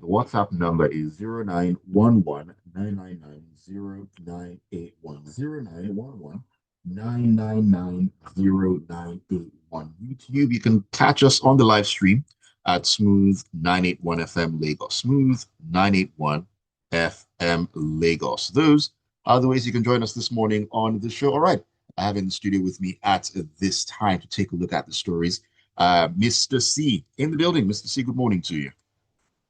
WhatsApp number is 0911 999 0981 0911 YouTube, you can catch us on the live stream at Smooth 981 FM Lagos. Smooth 981 FM Lagos. Those are the ways you can join us this morning on the show. All right. I have in the studio with me at this time to take a look at the stories. Mr. C in the building. Mr. C, good morning to you.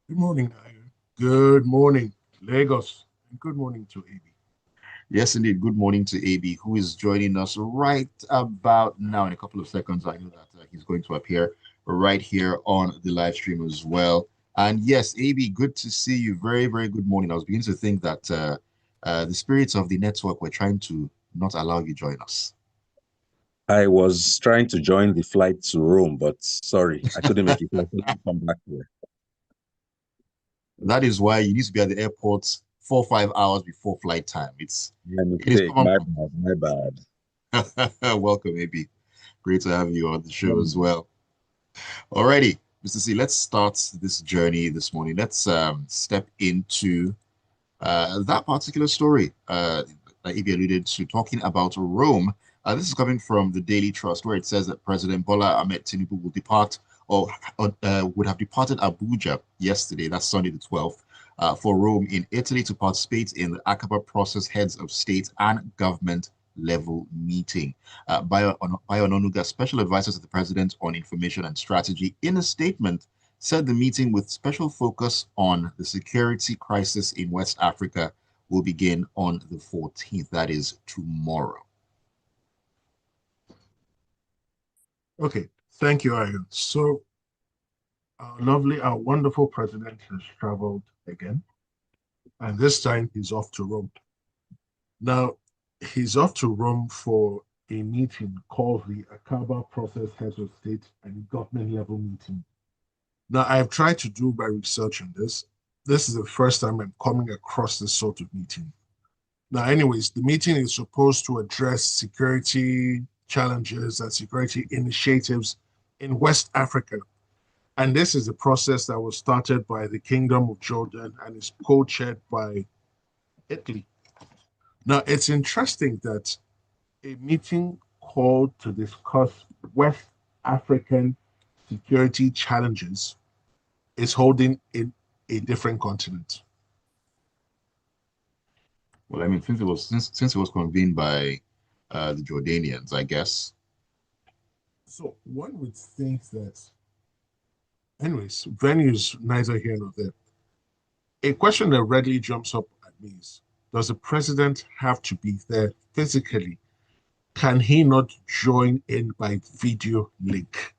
Good morning, Ayo. Good morning, Lagos. And good morning to AB. Yes, indeed. Good morning to AB, who is joining us right about now in a couple of seconds. I know that he's going to appear right here on the live stream as well. And yes, AB, good to see you. Very, very good morning. I was beginning to think that the spirits of the network were trying to not allow you join us. I was trying to join the flight to Rome, but sorry, I couldn't make it. I couldn't come back here. That is why you need to be at the airport 4 or 5 hours before flight time. It is my bad. Welcome, AB. Great to have you on the show as well. Alrighty, Mr. C, let's start this journey this morning. Let's step into that particular story that AB alluded to, talking about Rome. This is coming from the Daily Trust, where it says that President Bola Ahmed Tinubu will depart would have departed Abuja yesterday, that's Sunday the 12th, for Rome in Italy to participate in the Aqaba process heads of state and government level meeting. Bayo Ononuga, special advisor to the president on information and strategy, in a statement said the meeting, with special focus on the security crisis in West Africa, will begin on the 14th, that is tomorrow. Okay, thank you, Ayo. So, our wonderful president has traveled again, and this time he's off to Rome. Now, he's off to Rome for a meeting called the Aqaba Process Heads of State and Government Level Meeting. Now, I've tried to do my research on this. This is the first time I'm coming across this sort of meeting. Now, anyways, the meeting is supposed to address security challenges and security initiatives in West Africa. And this is a process that was started by the Kingdom of Jordan and is co-chaired by Italy. Now, it's interesting that a meeting called to discuss West African security challenges is holding in a different continent. Well, I mean, since it was convened by the Jordanians, I guess. So one would think that, anyways, venues neither here nor there. A question that readily jumps up at me is, does the president have to be there physically? Can he not join in by video link?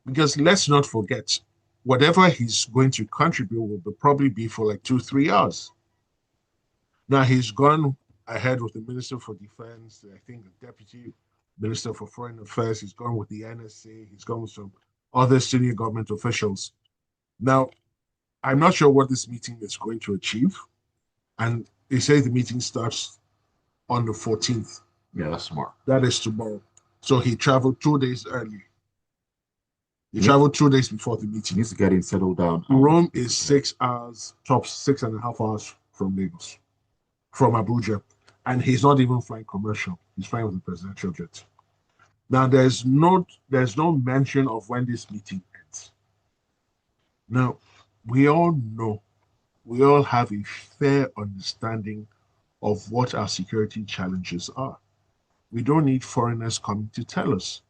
Because let's not forget, whatever he's going to contribute will probably be for like 2-3 hours. Now he's gone ahead with the Minister for Defense, I think the Deputy Minister for Foreign Affairs, he's gone with the NSA, he's gone with some other senior government officials. Now, I'm not sure what this meeting is going to achieve. And they say the meeting starts on the 14th. Yeah, that's smart. That is tomorrow. So he traveled 2 days early. He traveled 2 days before the meeting. He needs to get in, settled down. Rome is 6 hours, top 6.5 hours from Lagos, from Abuja. And he's not even flying commercial. He's flying with the presidential jet. Now, there's no mention of when this meeting ends. Now, we all know, we all have a fair understanding of what our security challenges are. We don't need foreigners coming to tell us.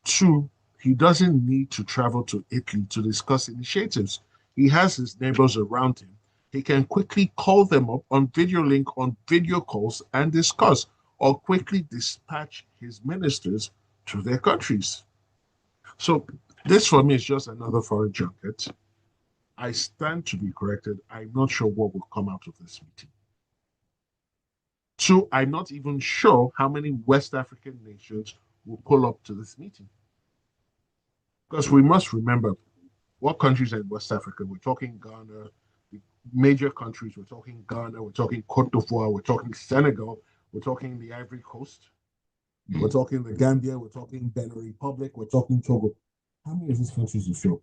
2, he doesn't need to travel to Italy to discuss initiatives. He has his neighbors around him. He can quickly call them up on video link, on video calls, and discuss, or quickly dispatch his ministers to their countries. So this for me is just another foreign junket. I stand to be corrected. I'm not sure what will come out of this meeting. 2, I'm not even sure how many West African nations will pull up to this meeting. Because we must remember what countries are in West Africa. We're talking Ghana, the major countries. We're talking Ghana, we're talking Cote d'Ivoire, we're talking Senegal, we're talking the Ivory Coast, we're talking the Gambia, we're talking Benin Republic, we're talking Togo. How many of these countries will show up?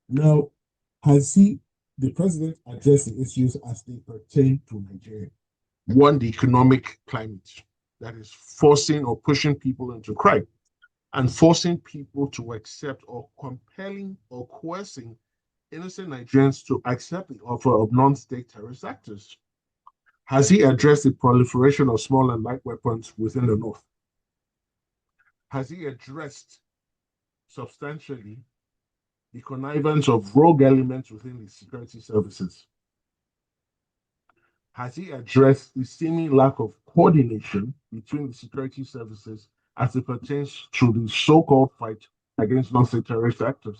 Now, Has the president, addressed the issues as they pertain to Nigeria? One, the economic climate that is forcing or pushing people into crime and forcing people to accept or compelling or coercing innocent Nigerians to accept the offer of non-state terrorist actors. Has he addressed the proliferation of small and light weapons within the North? Has he addressed substantially the connivance of rogue elements within the security services? Has he addressed the seeming lack of coordination between the security services as it pertains to the so-called fight against non-state terrorist actors?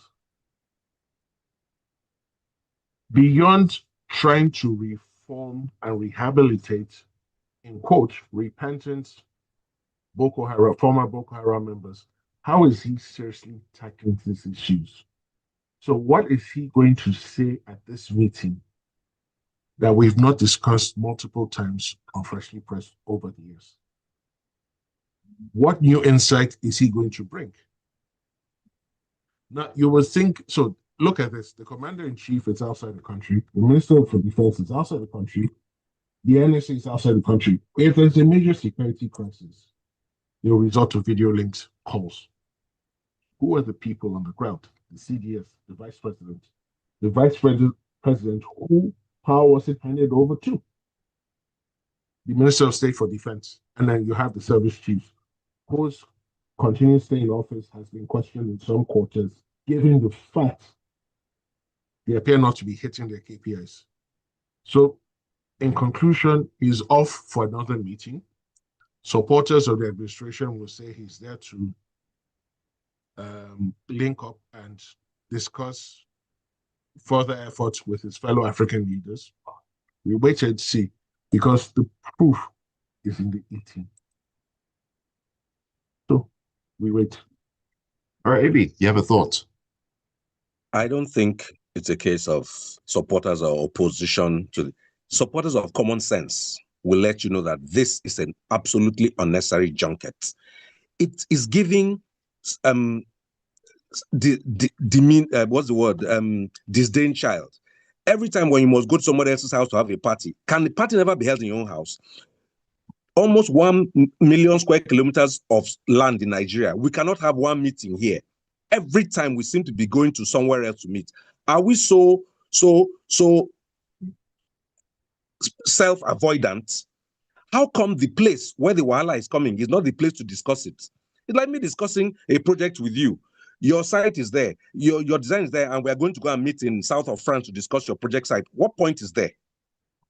Beyond trying to reform and rehabilitate, in quote, repentant former Boko Haram members, how is he seriously tackling these issues? So what is he going to say at this meeting that we've not discussed multiple times on Freshly Pressed over the years? What new insight is he going to bring? Now, you will think, so look at this. The commander-in-chief is outside the country. The minister for defense is outside the country. The NSA is outside the country. If there's a major security crisis, they'll resort to video links, calls. Who are the people on the ground? The CDS, the vice president. The vice president, who power was it handed over to? The Minister of State for Defense. And then you have the service chief, whose continued stay in office has been questioned in some quarters, given the fact they appear not to be hitting their KPIs. So, in conclusion, he's off for another meeting. Supporters of the administration will say he's there to link up and discuss further efforts with his fellow African leaders. We wait and see, because the proof is in the eating. So we wait. All right, Abi, you have a thought? I don't think it's a case of supporters or opposition to supporters of common sense will let you know that this is an absolutely unnecessary junket. It is giving what's the word? Disdain child. Every time when you must go to somebody else's house to have a party, can the party never be held in your own house? Almost 1 million square kilometers of land in Nigeria. We cannot have one meeting here. Every time we seem to be going to somewhere else to meet. Are we so self-avoidant? How come the place where the wahala is coming is not the place to discuss it? It's like me discussing a project with you. Your site is there, your design is there, and we're going to go and meet in south of France to discuss your project site. What point is there?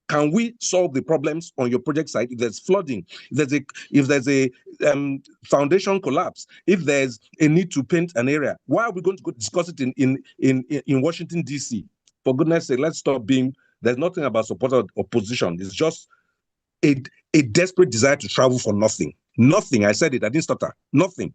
Can we solve the problems on your project site? If there's flooding, if there's a foundation collapse, if there's a need to paint an area, why are we going to go discuss it in Washington, D.C.? For goodness sake, let's stop being, there's nothing about support or opposition. It's just a desperate desire to travel for nothing. Nothing. I said it, I didn't stutter. Nothing.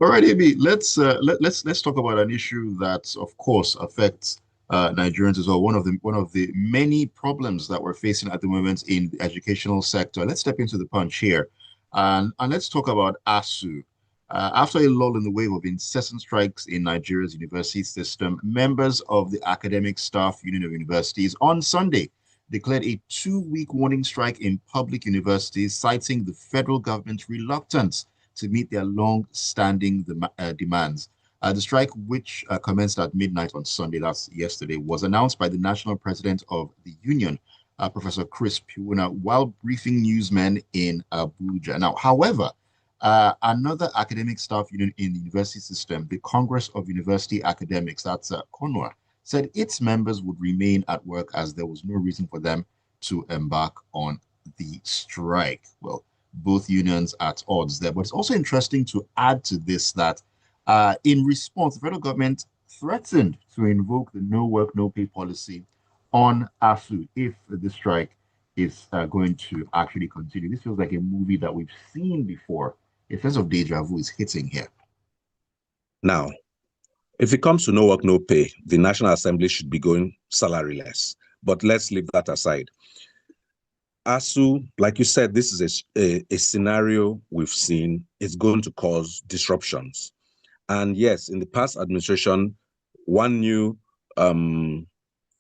All right, Abi, let's talk about an issue that, of course, affects Nigerians as well. One of the many problems that we're facing at the moment in the educational sector. Let's step into the punch here, and let's talk about ASU. After a lull in the wave of incessant strikes in Nigeria's university system, members of the Academic Staff Union of Universities on Sunday declared a 2-week warning strike in public universities, citing the federal government's reluctance to meet their long-standing demands. The strike, which commenced at midnight on Sunday, that's yesterday, was announced by the national president of the union, Professor Chris Piwuna, while briefing newsmen in Abuja. Now, however, another academic staff union in the university system, the Congress of University Academics, that's CONUA, said its members would remain at work as there was no reason for them to embark on the strike. Well, both unions at odds there. But it's also interesting to add to this that in response, the federal government threatened to invoke the no work, no pay policy on ASU if the strike is going to actually continue. This feels like a movie that we've seen before. A sense of deja vu is hitting here. Now, if it comes to no work, no pay, the National Assembly should be going salaryless. But let's leave that aside. ASU, like you said, this is a scenario we've seen is going to cause disruptions. And yes, in the past administration, one new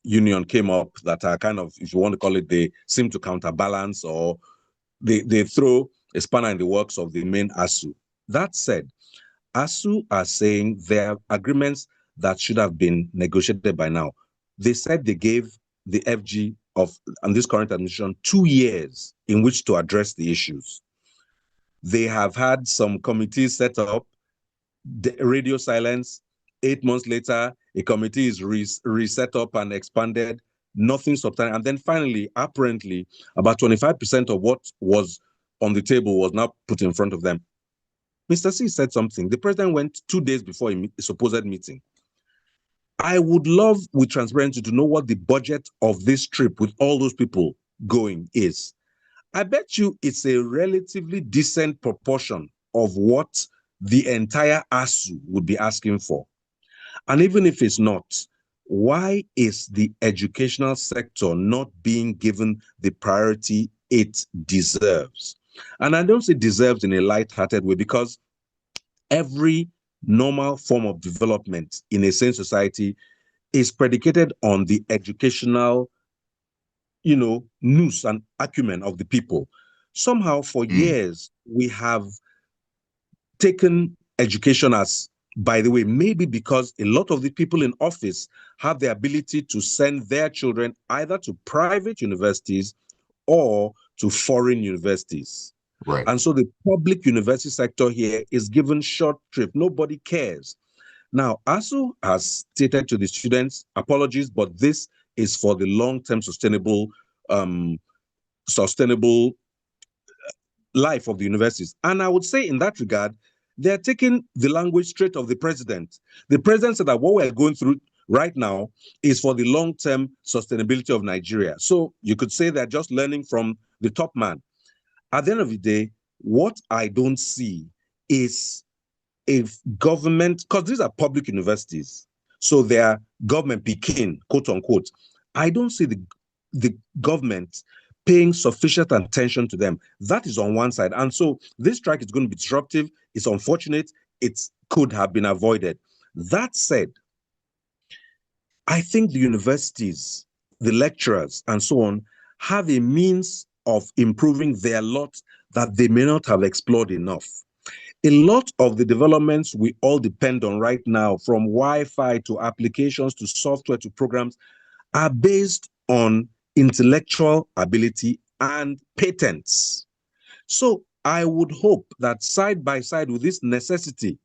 union came up that are kind of, if you want to call it, they seem to counterbalance, or they throw a spanner in the works of the main ASU. That said, ASU are saying there are agreements that should have been negotiated by now. They said they gave the FG and this current administration 2 years in which to address the issues. They have had some committees set up, the radio silence. 8 months later, a committee is reset up and expanded, nothing substantial. And then finally, apparently, about 25% of what was on the table was now put in front of them. Mr. C said something. The president went 2 days before a supposed meeting. I would love, with transparency, to know what the budget of this trip with all those people going is. I bet you it's a relatively decent proportion of what the entire ASU would be asking for. And even if it's not, why is the educational sector not being given the priority it deserves? And I don't say deserves in a light-hearted way, because every normal form of development in a sane society is predicated on the educational, nous and acumen of the people. Somehow, for years, we have taken education as, by the way, maybe because a lot of the people in office have the ability to send their children either to private universities or to foreign universities. Right. And so the public university sector here is given short shrift. Nobody cares. Now, ASU has stated to the students, apologies, but this is for the long-term sustainable life of the universities. And I would say in that regard, they're taking the language straight of the president. The president said that what we're going through right now is for the long-term sustainability of Nigeria. So you could say they're just learning from the top man. At the end of the day, what I don't see is if government, because these are public universities, so they are government picking, quote unquote. I don't see the government paying sufficient attention to them. That is on one side. And so this strike is going to be disruptive. It's unfortunate. It could have been avoided. That said, I think the universities, the lecturers, and so on, have a means of improving their lot that they may not have explored enough. A lot of the developments we all depend on right now, from Wi-Fi to applications to software to programs, are based on intellectual ability and patents. So I would hope that side by side with this necessity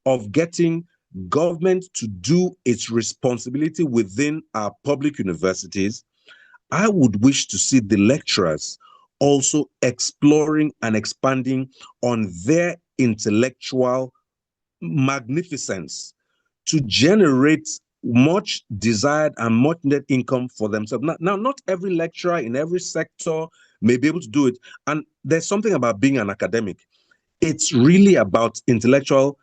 of getting government to do its responsibility within our public universities, I would wish to see the lecturers also exploring and expanding on their intellectual magnificence to generate much desired and much needed income for themselves. Now, not every lecturer in every sector may be able to do it. And there's something about being an academic. It's really about intellectual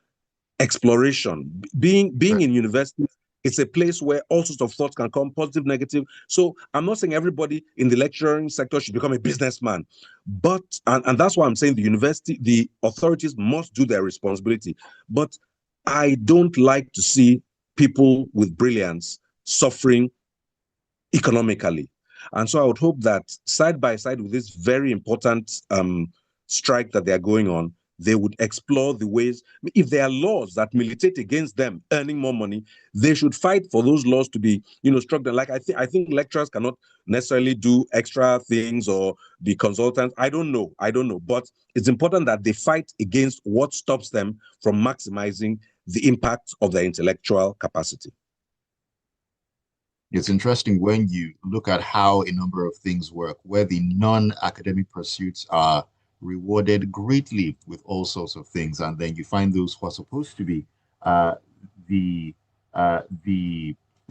exploration. Being in university, it's a place where all sorts of thoughts can come, positive, negative. So I'm not saying everybody in the lecturing sector should become a businessman, but, and that's why I'm saying the authorities must do their responsibility. But I don't like to see people with brilliance suffering economically. And so I would hope that side by side with this very important strike that they're going on, they would explore the ways. If there are laws that militate against them earning more money, they should fight for those laws to be, struck down. Like I think lecturers cannot necessarily do extra things or be consultants. I don't know. But it's important that they fight against what stops them from maximizing the impact of their intellectual capacity. It's interesting when you look at how a number of things work, where the non-academic pursuits are rewarded greatly with all sorts of things, and then you find those who are supposed to be the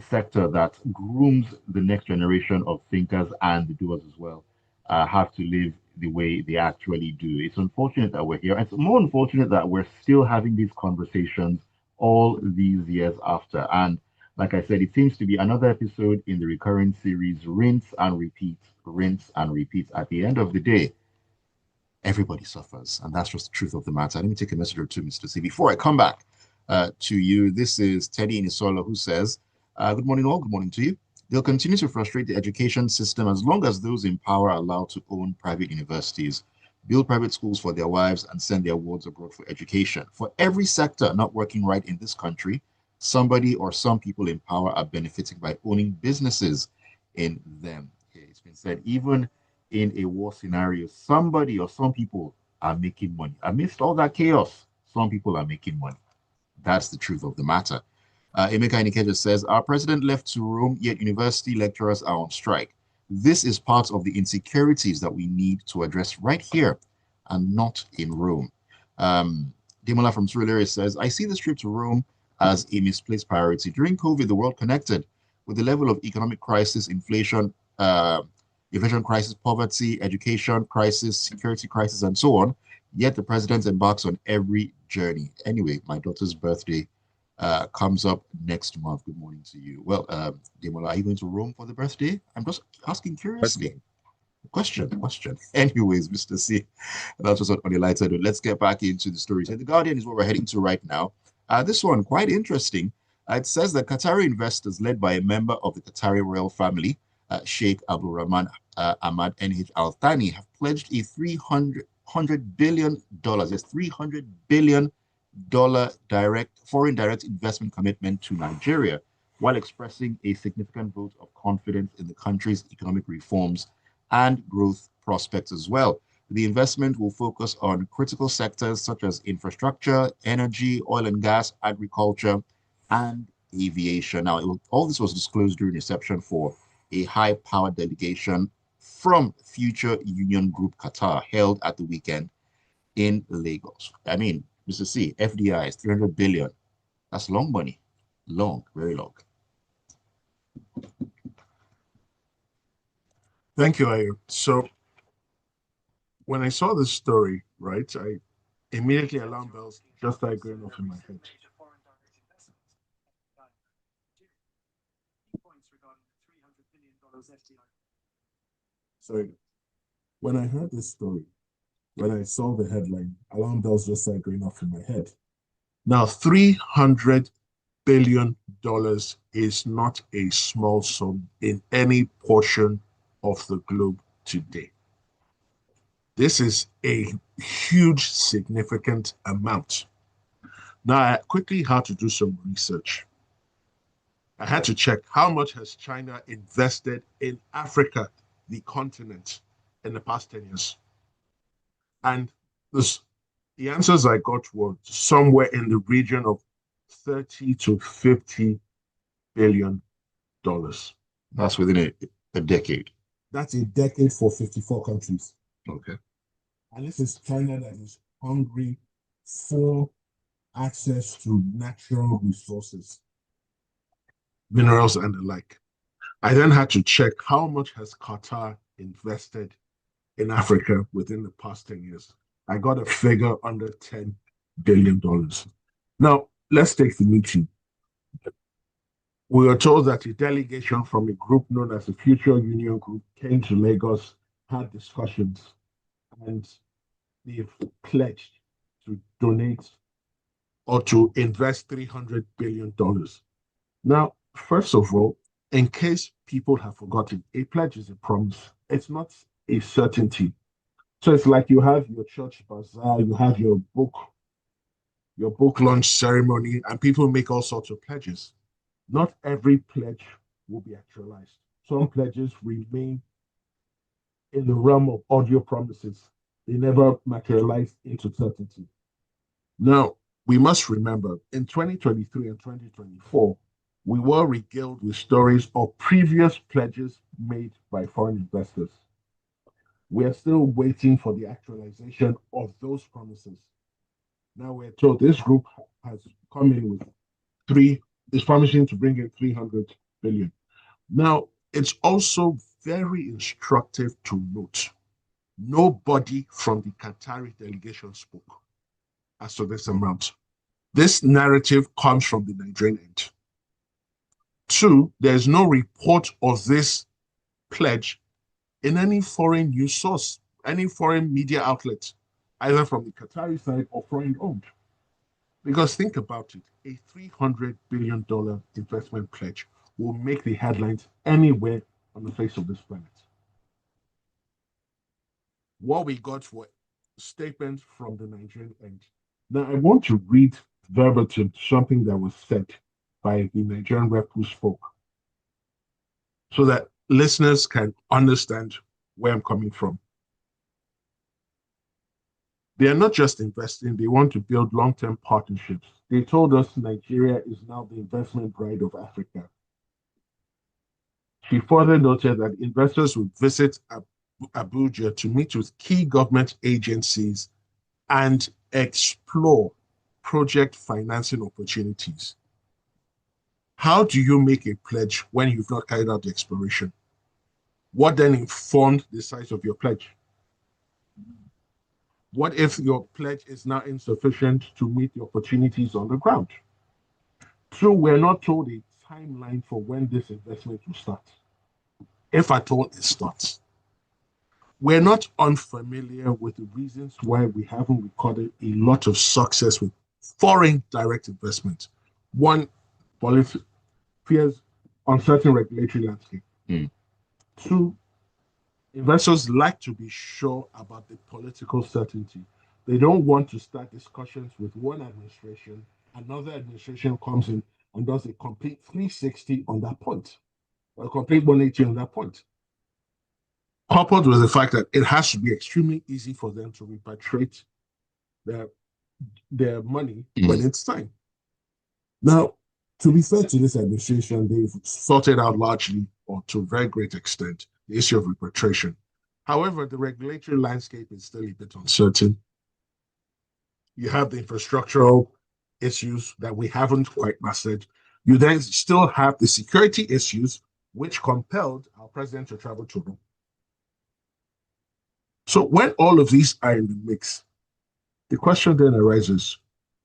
sector that grooms the next generation of thinkers and the doers as well, have to live the way they actually do. It's unfortunate that we're here. It's more unfortunate that we're still having these conversations all these years after. And like I said, it seems to be another episode in the recurring series, rinse and repeat, rinse and repeat. At the end of the day, everybody suffers. And that's just the truth of the matter. Let me take a message or two, Mr. C. Before I come back, to you. This is Teddy Inisola who says, good morning all, good morning to you. They'll continue to frustrate the education system as long as those in power are allowed to own private universities, build private schools for their wives, and send their wards abroad for education. For every sector not working right in this country, somebody or some people in power are benefiting by owning businesses in them. Okay, it's been said, even in a war scenario, somebody or some people are making money. Amidst all that chaos, some people are making money. That's the truth of the matter. Emeka Inikeja says, our president left to Rome, yet university lecturers are on strike. This is part of the insecurities that we need to address right here and not in Rome. Demola from Surulere says, I see this trip to Rome as a misplaced priority. During COVID, the world connected with the level of economic crisis, inflation crisis, poverty, education crisis, security crisis, and so on. Yet the president embarks on every journey. Anyway, my daughter's birthday comes up next month. Good morning to you. Well, Demola, are you going to Rome for the birthday? I'm just asking curiously. Question. Anyways, Mr. C, that's just on the lighter note. Let's get back into the stories. And the Guardian is what we're heading to right now. This one, quite interesting. It says that Qatari investors led by a member of the Qatari royal family, Sheikh Abdul Rahman Ahmad NH Al Thani, have pledged a $300 billion, yes, $300 billion foreign direct investment commitment to Nigeria, while expressing a significant vote of confidence in the country's economic reforms and growth prospects as well. The investment will focus on critical sectors such as infrastructure, energy, oil and gas, agriculture, and aviation. Now, all this was disclosed during reception for a high-powered delegation from Future Union Group Qatar held at the weekend in Lagos. I mean, Mr. C, FDI is 300 billion. That's long money. Long, very long. Thank you, Ayo. So when I saw this story, right, I immediately alarm bells just started going off in my head. Sorry. When I heard this story, when I saw the headline, alarm bells just started going off in my head. Now, $300 billion is not a small sum in any portion of the globe today. This is a huge, significant amount. Now, I quickly had to do some research. I had to check how much has China invested in Africa, the continent, in the past 10 years. And the answers I got were somewhere in the region of 30 to 50 billion dollars. That's within a decade. That's a decade for 54 countries. Okay. And this is China that is hungry for access to natural resources, minerals and the like. I then had to check how much has Qatar invested in Africa within the past 10 years. I got a figure under $10 billion. Now, let's take the meeting. We were told that a delegation from a group known as the Future Union Group came to Lagos, had discussions, and they've pledged to donate or to invest $300 billion. Now, first of all, in case people have forgotten, a pledge is a promise. It's not a certainty. So it's like you have your church bazaar, you have your book launch ceremony, and people make all sorts of pledges. Not every pledge will be actualized. Some pledges remain in the realm of audio promises. They never materialize into certainty. Now, we must remember in 2023 and 2024, we were regaled with stories of previous pledges made by foreign investors. We are still waiting for the actualization of those promises. Now we're told this group has come in with is promising to bring in 300 billion. Now, it's also very instructive to note nobody from the Qatari delegation spoke as to this amount. This narrative comes from the Nigerian end. Two, there's no report of this pledge in any foreign news source, any foreign media outlet, either from the Qatari side or foreign owned. Because think about it, a $300 billion investment pledge will make the headlines anywhere on the face of this planet. What we got were statements from the Nigerian end. Now, I want to read verbatim something that was said by the Nigerian rep who spoke so that listeners can understand where I'm coming from. They are not just investing, they want to build long term partnerships. They told us Nigeria is now the investment bride of Africa. She further noted that investors would visit Abuja to meet with key government agencies and explore project financing opportunities. How do you make a pledge when you've not carried out the exploration? What then informed the size of your pledge? What if your pledge is now insufficient to meet the opportunities on the ground? So we're not told a timeline for when this investment will start, if at all it starts. We're not unfamiliar with the reasons why we haven't recorded a lot of success with foreign direct investment. One, fears uncertain regulatory landscape. Two, investors like to be sure about the political certainty. They don't want to start discussions with one administration, another administration comes in and does a complete 360 on that point, or a complete 180 on that point. Coupled with the fact that it has to be extremely easy for them to repatriate their money when it's time. Now, to be fair to this administration, they've sorted out largely, or to a very great extent, the issue of repatriation. However, the regulatory landscape is still a bit uncertain. You have the infrastructural issues that we haven't quite mastered. You then still have the security issues, which compelled our president to travel to Rome. So when all of these are in the mix, the question then arises,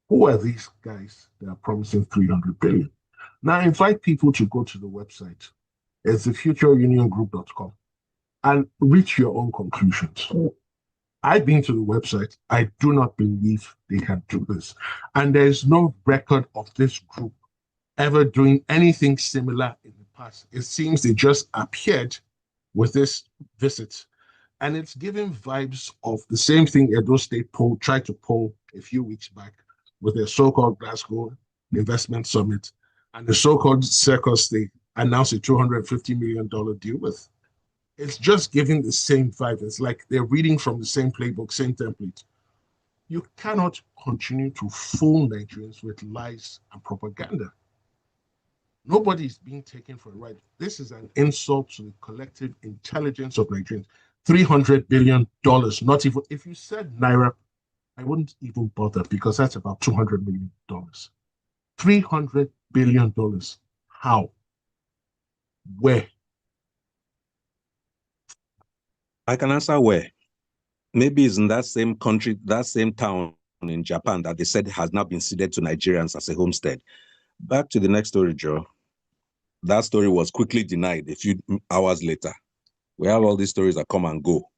who are these guys that are promising 300 billion? Now, I invite people to go to the website. It's thefutureuniongroup.com and reach your own conclusions. I've been to the website. I do not believe they can do this. And there's no record of this group ever doing anything similar in the past. It seems they just appeared with this visit. And it's giving vibes of the same thing Edo State tried to pull a few weeks back with their so-called Glasgow Investment Summit and the so-called circus they announced a $250 million deal with. It's just giving the same vibe. It's like they're reading from the same playbook, same template. You cannot continue to fool Nigerians with lies and propaganda. Nobody is being taken for a ride. This is an insult to the collective intelligence of Nigerians. $300 billion, not even, if you said Naira, I wouldn't even bother because that's about $200 million. $300 billion. How? Where? I can answer where. Maybe it's in that same country, that same town in Japan that they said has now been ceded to Nigerians as a homestead. Back to the next story, Joe. That story was quickly denied a few hours later. We have all these stories that come and go,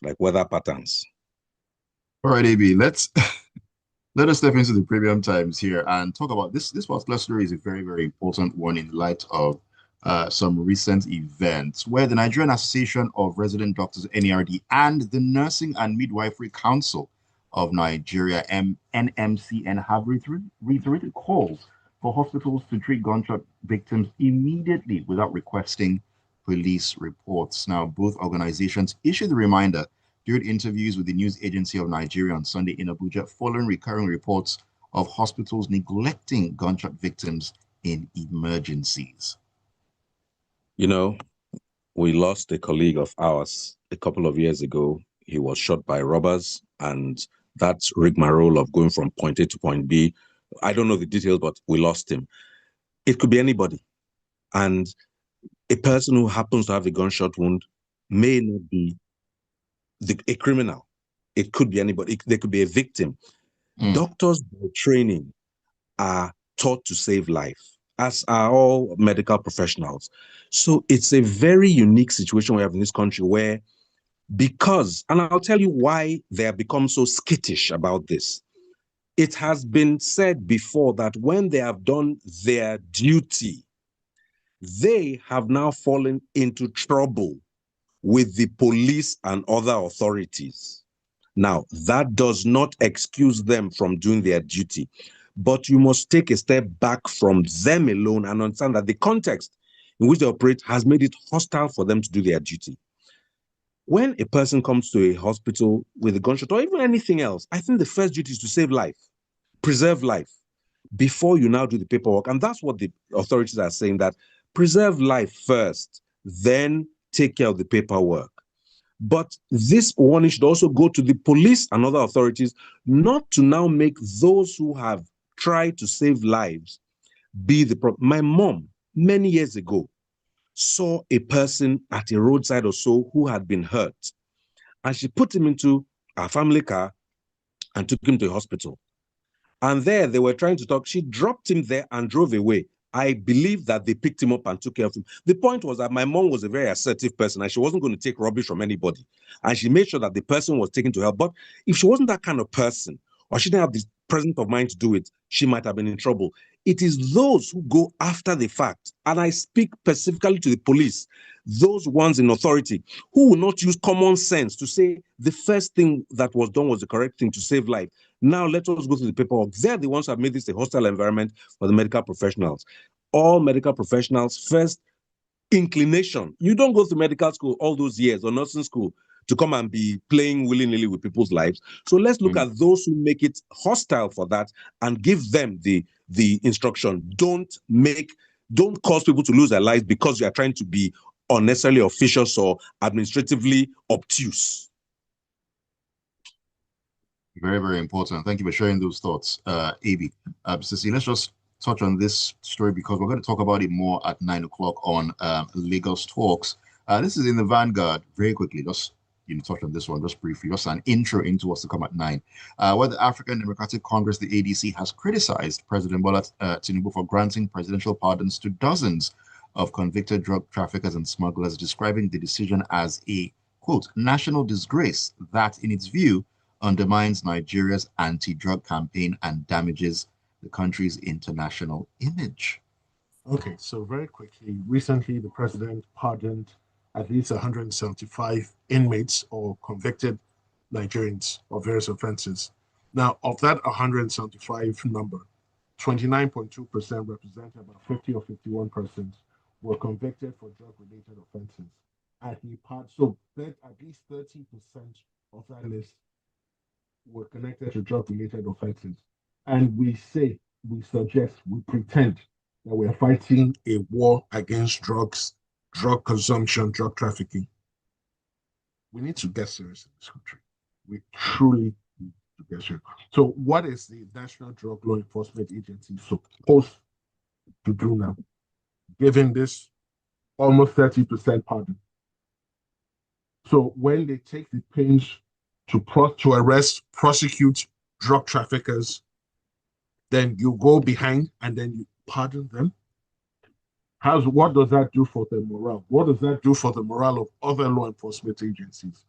like weather patterns. All right, AB, let us step into the premium times here and talk about this. This particular story is a very, very important one in light of some recent events where the Nigerian Association of Resident Doctors, NERD, and the Nursing and Midwifery Council of Nigeria, NMCN, have reiterated calls for hospitals to treat gunshot victims immediately without requesting police reports. Now, both organizations issued the reminder during interviews with the News Agency of Nigeria on Sunday in Abuja, following recurring reports of hospitals neglecting gunshot victims in emergencies. You know, we lost a colleague of ours a couple of years ago. He was shot by robbers, and that rigmarole of going from point A to point B, I don't know the details, but we lost him. It could be anybody. And a person who happens to have a gunshot wound may not be a criminal. It could be anybody. They could be a victim. Doctors by training are taught to save life, as are all medical professionals. So it's a very unique situation we have in this country where, because, and I'll tell you why they have become so skittish about this. It has been said before that when they have done their duty, they have now fallen into trouble with the police and other authorities. Now, that does not excuse them from doing their duty, but you must take a step back from them alone and understand that the context in which they operate has made it hostile for them to do their duty. When a person comes to a hospital with a gunshot or even anything else, I think the first duty is to save life, preserve life, before you now do the paperwork. And that's what the authorities are saying, that preserve life first, then take care of the paperwork. But this warning should also go to the police and other authorities not to now make those who have tried to save lives be the problem. My mom, many years ago, saw a person at a roadside or so who had been hurt, and she put him into a family car and took him to a hospital. And there they were trying to talk. She dropped him there and drove away. I believe that they picked him up and took care of him. The point was that my mom was a very assertive person and she wasn't going to take rubbish from anybody. And she made sure that the person was taken to help. But if she wasn't that kind of person, or she didn't have the presence of mind to do it, she might have been in trouble. It is those who go after the fact, and I speak specifically to the police, those ones in authority, who will not use common sense to say the first thing that was done was the correct thing to save life. Now let us go through the paperwork. They're the ones who have made this a hostile environment for the medical professionals. All medical professionals, first inclination. You don't go to medical school all those years or nursing school to come and be playing willy-nilly with people's lives. So let's look at those who make it hostile for that and give them the instruction. Don't cause people to lose their lives because you are trying to be unnecessarily officious or administratively obtuse. Very, very important. Thank you for sharing those thoughts, AB. Sissy, let's just touch on this story because we're going to talk about it more at 9 o'clock on Lagos Talks. This is in the Vanguard. Very quickly, just touch on this one just briefly, just an intro into what's to come at 9. Where the African Democratic Congress, the ADC, has criticized President Bola Tinubu for granting presidential pardons to dozens of convicted drug traffickers and smugglers, describing the decision as a, quote, national disgrace that, in its view, undermines Nigeria's anti-drug campaign and damages the country's international image. Okay, so very quickly, recently the president pardoned at least 175 inmates or convicted Nigerians of various offenses. Now, of that 175 number, 29.2% represent about 50 or 51% were convicted for drug-related offenses. And he pardoned, so that at least 30% of that list were connected to drug-related offenses. And we suggest, we pretend that we're fighting a war against drugs, drug consumption, drug trafficking. We need to get serious in this country. We truly need to get serious. So what is the National Drug Law Enforcement Agency supposed to do now, given this almost 30% pardon? So when they take the pains to arrest, prosecute drug traffickers, then you go behind and then you pardon them. What does that do for the morale? What does that do for the morale of other law enforcement agencies?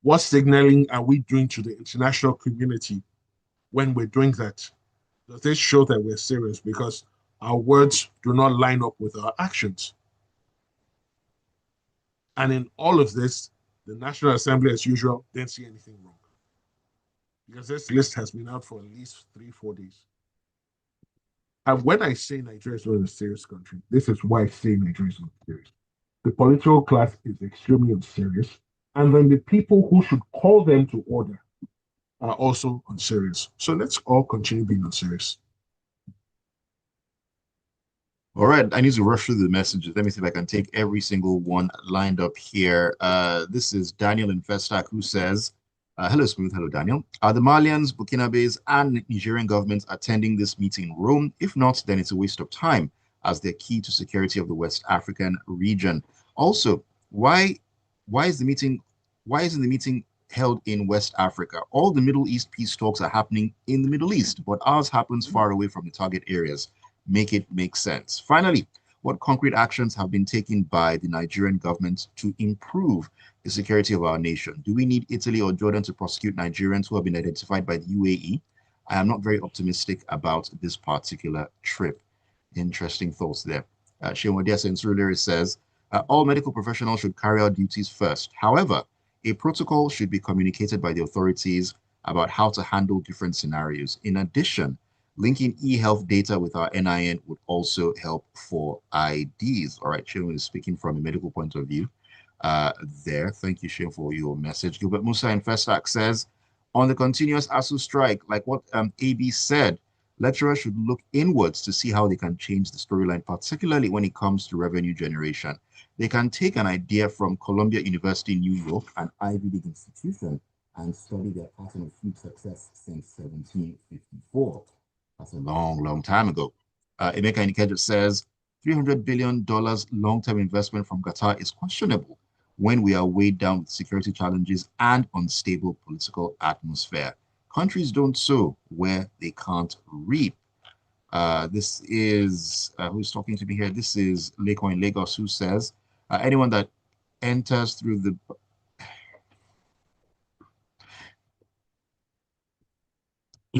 What signaling are we doing to the international community when we're doing that? Does this show that we're serious? Because our words do not line up with our actions. And in all of this, the National Assembly, as usual, didn't see anything wrong. Because this list has been out for at least 3-4 days. And when I say Nigeria is not a serious country, this is why I say Nigeria is not serious. The political class is extremely unserious, and then the people who should call them to order are also unserious. So let's all continue being unserious. All right, I need to rush through the messages. Let me see if I can take every single one lined up here. This is Daniel in Festac who says, hello, Smooth. Hello, Daniel. Are the Malians, Burkinabes, and Nigerian governments attending this meeting in Rome? If not, then it's a waste of time, as they're key to security of the West African region. Also, why isn't the meeting held in West Africa? All the Middle East peace talks are happening in the Middle East, but ours happens far away from the target areas. Make it make sense. Finally, what concrete actions have been taken by the Nigerian government to improve the security of our nation? Do we need Italy or Jordan to prosecute Nigerians who have been identified by the UAE I am not very optimistic about this particular trip. Interesting thoughts there. Shemodia Sensurleri says, all medical professionals should carry out duties first. However, a protocol should be communicated by the authorities about how to handle different scenarios. In addition, linking e-health data with our NIN would also help for IDs. All right, Shane is speaking from a medical point of view there. Thank you, Shane, for your message. Gilbert Musa in Festac says, on the continuous ASU strike, like what AB said, lecturers should look inwards to see how they can change the storyline, particularly when it comes to revenue generation. They can take an idea from Columbia University, New York, an Ivy League institution, and study their pattern of huge success since 1754. That's a long, long time ago. Emeka Nikeja says, $300 billion long-term investment from Qatar is questionable when we are weighed down with security challenges and unstable political atmosphere. Countries don't sow where they can't reap. This is, who's talking to me here? This is Leko in Lagos, who says, anyone that enters through the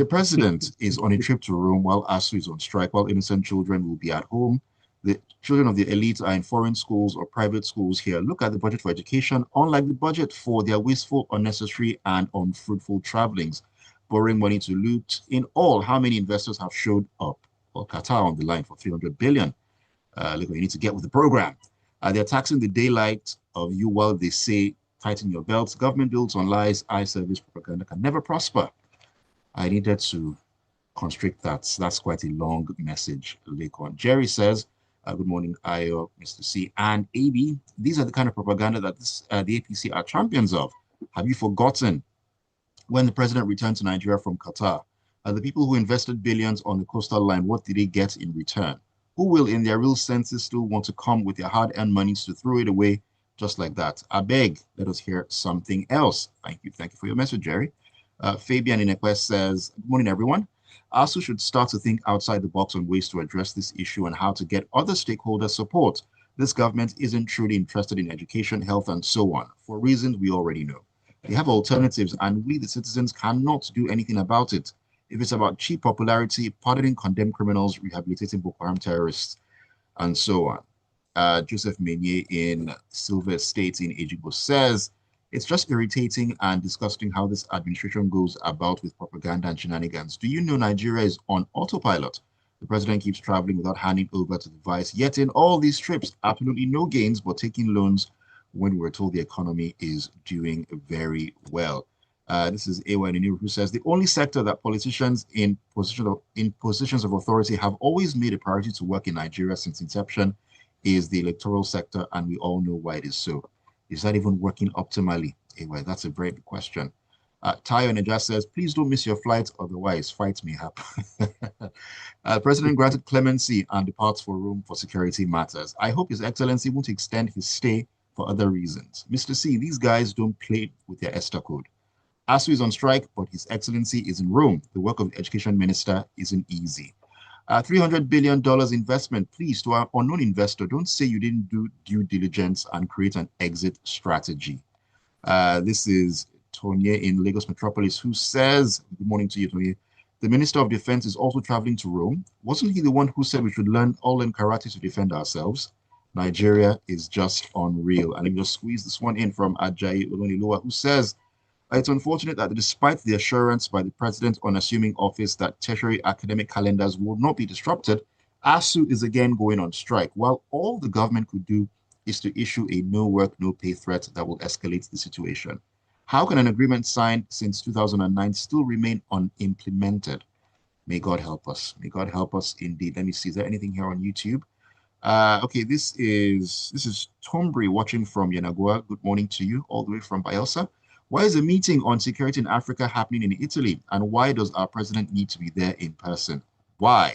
president is on a trip to Rome while ASU is on strike, while innocent children will be at home. The children of the elite are in foreign schools or private schools here. Look at the budget for education, unlike the budget for their wasteful, unnecessary, and unfruitful travelings, borrowing money to loot. In all, how many investors have showed up? Well, Qatar on the line for 300 billion. Look, you need to get with the program. They're taxing the daylight of you while they say, tighten your belts. Government builds on lies. Eye service propaganda can never prosper. I needed to constrict that. That's quite a long message, Lakon. Jerry says, good morning, Ayo, Mr. C, and AB. These are the kind of propaganda that the APC are champions of. Have you forgotten when the president returned to Nigeria from Qatar? The people who invested billions on the coastal line, what did they get in return? Who will, in their real senses, still want to come with their hard-earned monies to throw it away just like that? I beg, let us hear something else. Thank you. Thank you for your message, Jerry. Fabian Inekwe says, good morning, everyone. ASU should start to think outside the box on ways to address this issue and how to get other stakeholder support. This government isn't truly interested in education, health, and so on, for reasons we already know. They have alternatives, and we, the citizens, cannot do anything about it. If it's about cheap popularity, pardoning condemned criminals, rehabilitating Boko Haram terrorists, and so on. Joseph Meunier in Silver State in Ejigbo says, it's just irritating and disgusting how this administration goes about with propaganda and shenanigans. Do you know Nigeria is on autopilot? The president keeps traveling without handing over to the vice. Yet in all these trips, absolutely no gains, but taking loans when we're told the economy is doing very well. This is Ewa Niniru, who says the only sector that politicians in positions of authority have always made a priority to work in Nigeria since inception is the electoral sector, and we all know why it is so. Is that even working optimally? Anyway, that's a very big question. Tayo Neja says, please don't miss your flight, otherwise fights may happen. President granted clemency and departs for Rome for security matters. I hope His Excellency won't extend his stay for other reasons. Mr. C, these guys don't play with their ESTA code. ASU is on strike, but His Excellency is in Rome. The work of the Education Minister isn't easy. $300 billion investment. Please, to our unknown investor, don't say you didn't do due diligence and create an exit strategy. This is Tonye in Lagos Metropolis, who says, good morning to you, Tonye. The Minister of Defense is also traveling to Rome. Wasn't he the one who said we should all learn karate to defend ourselves? Nigeria is just unreal. And let me just squeeze this one in from Ajayi Oloniloa, who says, it's unfortunate that despite the assurance by the president on assuming office that tertiary academic calendars will not be disrupted, ASU is again going on strike, while all the government could do is to issue a no work, no pay threat that will escalate the situation. How can an agreement signed since 2009 still remain unimplemented? May God help us. May God help us indeed. Let me see. Is there anything here on YouTube? Okay, this is Tombri watching from Yanagua. Good morning to you, all the way from Bielsa. Why is a meeting on security in Africa happening in Italy? And why does our president need to be there in person? Why?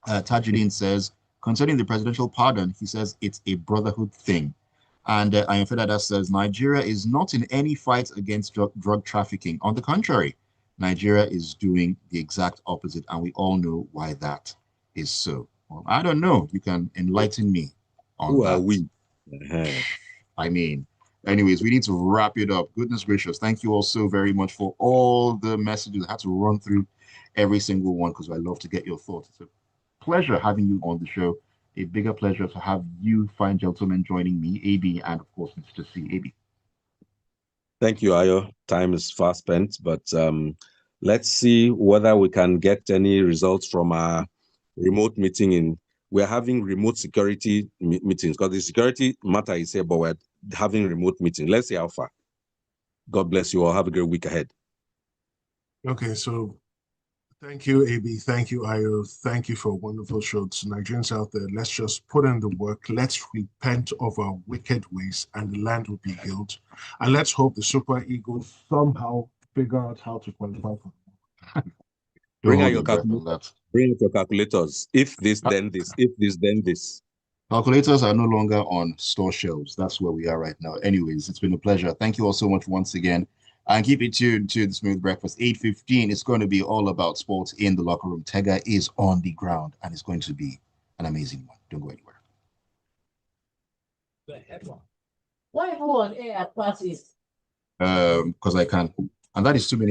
Tajuddin says, concerning the presidential pardon, he says it's a brotherhood thing. And Ayonfedada says, Nigeria is not in any fight against drug trafficking. On the contrary, Nigeria is doing the exact opposite. And we all know why that is so. Well, I don't know. You can enlighten me on Who that. are we? I mean, Anyways, we need to wrap it up. Goodness gracious. Thank you all so very much for all the messages. I had to run through every single one because I love to get your thoughts. It's a pleasure having you on the show. A bigger pleasure to have you fine gentlemen joining me, AB, and of course, Mr. C. AB. Thank you, Ayo. Time is fast spent, but let's see whether we can get any results from our remote meeting. We're having remote security meetings because the security matter is here, but we're having remote meeting. Let's see how far. God bless you all. Have a great week ahead. Okay, so thank you, AB. Thank you, Ayo. Thank you for a wonderful show. To Nigerians out there, let's just put in the work. Let's repent of our wicked ways and the land will be healed. And let's hope the Super Eagles somehow figure out how to qualify for Bring out your calculators. If this, then this. If this, then this. Calculators are no longer on store shelves. That's where we are right now. Anyways, it's been a pleasure. Thank you all so much once again. And keep it tuned to the Smooth Breakfast. 8:15. It's going to be all about sports in the locker room. Tega is on the ground, and it's going to be an amazing one. Don't go anywhere. Why go on air at passes? Because I can. And that is 2 minutes.